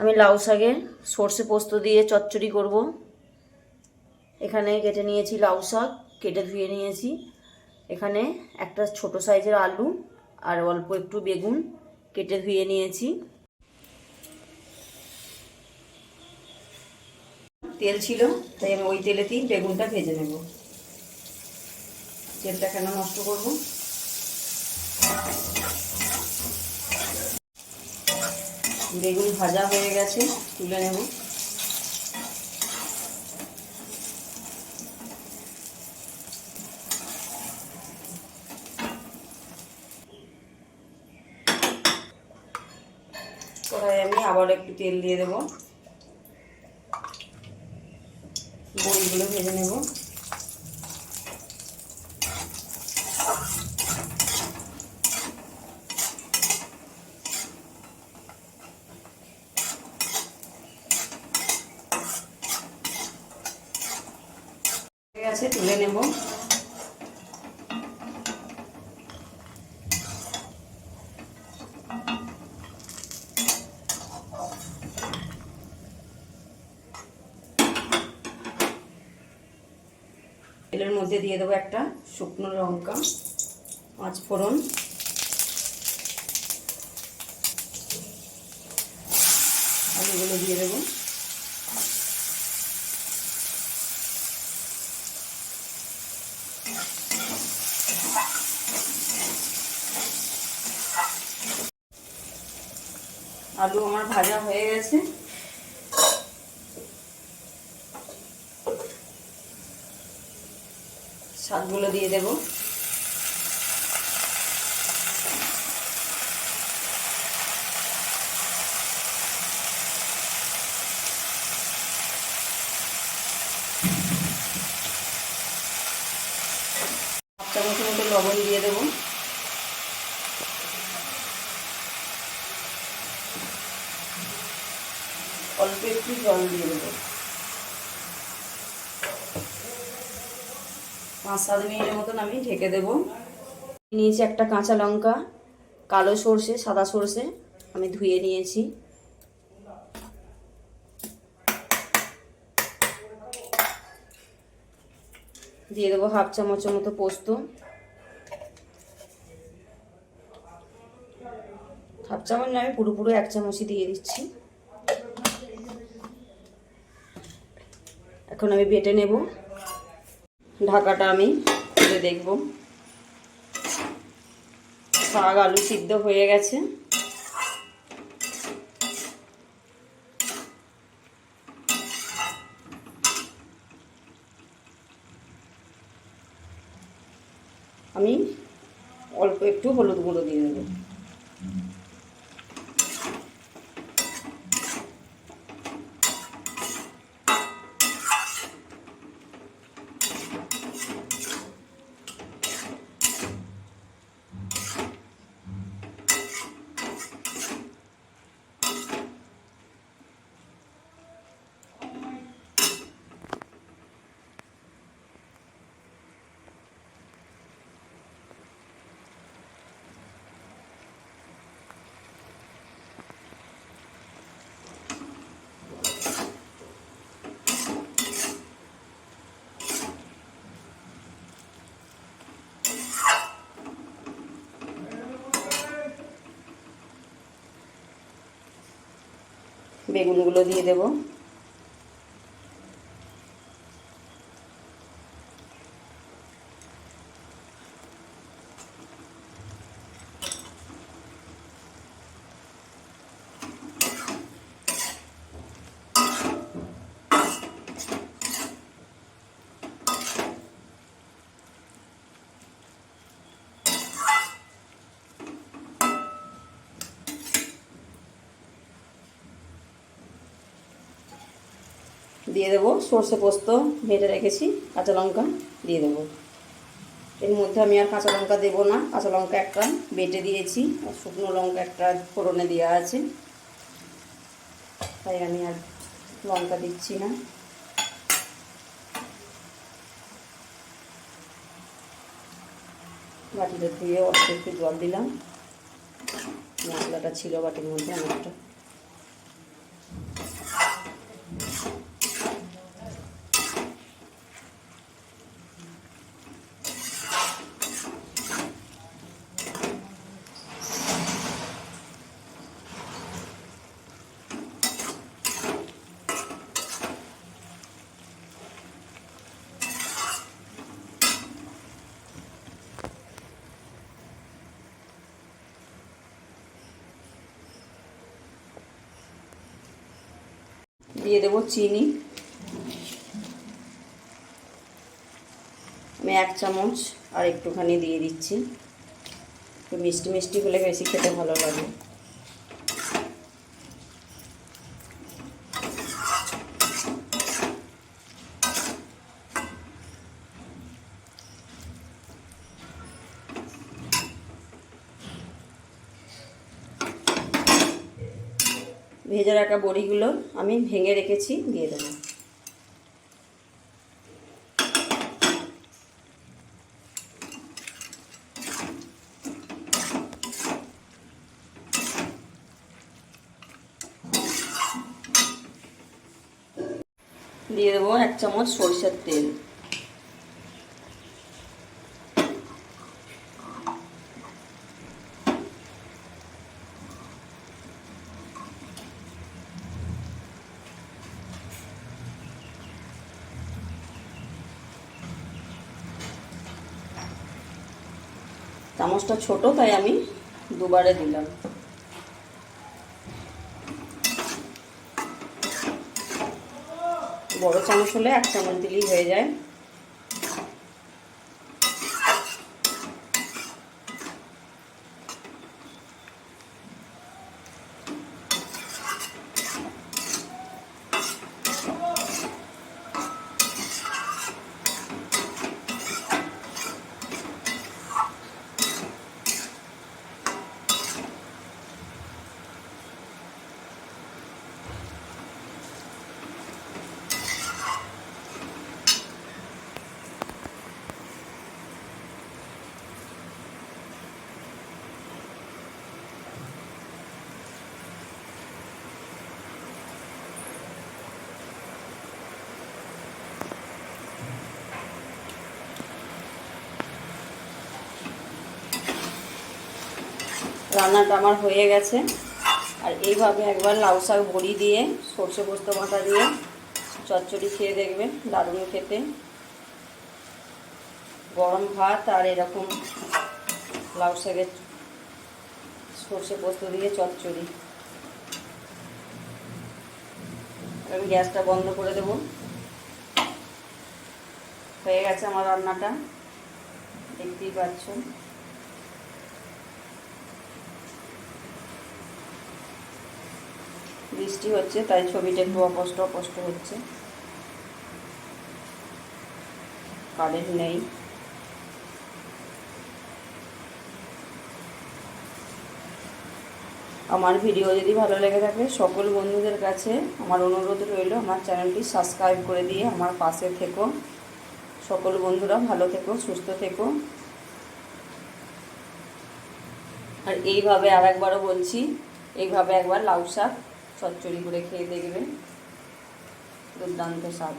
আমি লাউ শাকের সর্ষে পোস্ত দিয়ে চচ্চড়ি করব। এখানে কেটে নিয়েছি লাউ শাক, কেটে ধুয়ে নিয়েছি। এখানে একটা ছোট সাইজের আলু আর অল্প একটু বেগুন কেটে ধুয়ে নিয়েছি। তেল ছিল তাই আমি ওই তেলেতেই বেগুনটা ভেজে নেব। তেলটা কেন নষ্ট করব। বেগুন ভাজা হয়ে গেছে, তুলে নেব। কড়াইয়ে আমি আবার একটু তেল দিয়ে দেব, বড়িগুলো ভেজে নেব। ঠিক আছে, তুলে নেব। তেলের মধ্যে দিয়ে দেবো একটা শুকনো লঙ্কা, 5 ফোড়ন, আলুগুলো দিয়ে দেবো। আলু আমার ভাজা হয়ে গেছে। শাকগুলো দিয়ে দেব। চামচের মতো লবণ দিয়ে দেব। অল্প একটু জল দিয়ে দেবো। 5-7 মিনিটের মতন আমি ঢেকে দেব। নিয়েছি একটা কাঁচা লঙ্কা, কালো সর্ষে, সাদা সর্ষে আমি ধুয়ে নিয়েছি। দিয়ে দেবো 1/2 চামচের মতো পোস্ত। 1/2 চামচ না, আমি পুরো 1 চামচই দিয়ে দিচ্ছি। এখন আমি বেটে নেব। ঢাকাটা আমি খুলে দেখব। শাক আলু সিদ্ধ হয়ে গেছে। আমি অল্প একটু হলুদ গুঁড়ো দিয়ে দেবো। বেগুনগুলো দিয়ে দেব। দিয়ে দেবো সর্ষে পোস্ত বেটে রেখেছি, কাঁচা লঙ্কা দিয়ে দেবো। এর মধ্যে আমি আর কাঁচা লঙ্কা দেবো না, কাঁচা লঙ্কা একটা বেটে দিয়েছি আর শুকনো লঙ্কা একটা ফোড়নে দেওয়া আছে, তাই আমি আর লঙ্কা দিচ্ছি না। বাটিটা ধুয়ে অল্প একটু জল দিলাম, মশলাটা ছিল বাটির মধ্যে অনেকটা। দিয়ে দেবো চিনি, আমি 1 চামচ আর একটুখানি দিয়ে দিচ্ছি, একটু মিষ্টি মিষ্টি হলে বেশি খেতে ভালো লাগে। ভেজে রাখা বড়িগুলো আমি ভেঙে রেখেছি, দিয়ে দেবো। দিয়ে দেবো 1 চামচ সরষের তেল, চামচটা ছোট তাই আমি দুবারে দিলাম। বড় চামচ হলে 1 চামচ দিলেই হয়ে যায়। রান্নাটা আমার হয়ে গেছে। আর এইভাবে একবার লাউ শাক বড়ি দিয়ে সর্ষে পোস্ত বাটা দিয়ে চচ্চড়ি খেয়ে দেখবেন, দারুণ খেতে। গরম ভাত আর এরকম লাউ শাকের সর্ষে পোস্ত দিয়ে চচ্চড়ি। আমি গ্যাসটা বন্ধ করে দেব। হয়ে গেছে আমার রান্নাটা, দেখতেই পাচ্ছ। বৃষ্টি হচ্ছে তাই ছবিটা একটু অস্পষ্ট অস্পষ্ট হচ্ছে, কারেন্ট নেই। আমার ভিডিও যদি ভালো লেগে থাকে সকল বন্ধুদের কাছে আমার অনুরোধ রইল আমার চ্যানেলটি সাবস্ক্রাইব করে দিয়ে আমার পাশে থেকো। সকল বন্ধুরা ভালো থেকো, সুস্থ থেকো। আর এইভাবে আর একবারও বলছি, এইভাবে একবার লাউ শাক চচ্চড়ি করে খেয়ে দেখবেন, দুর্দান্ত স্বাদ।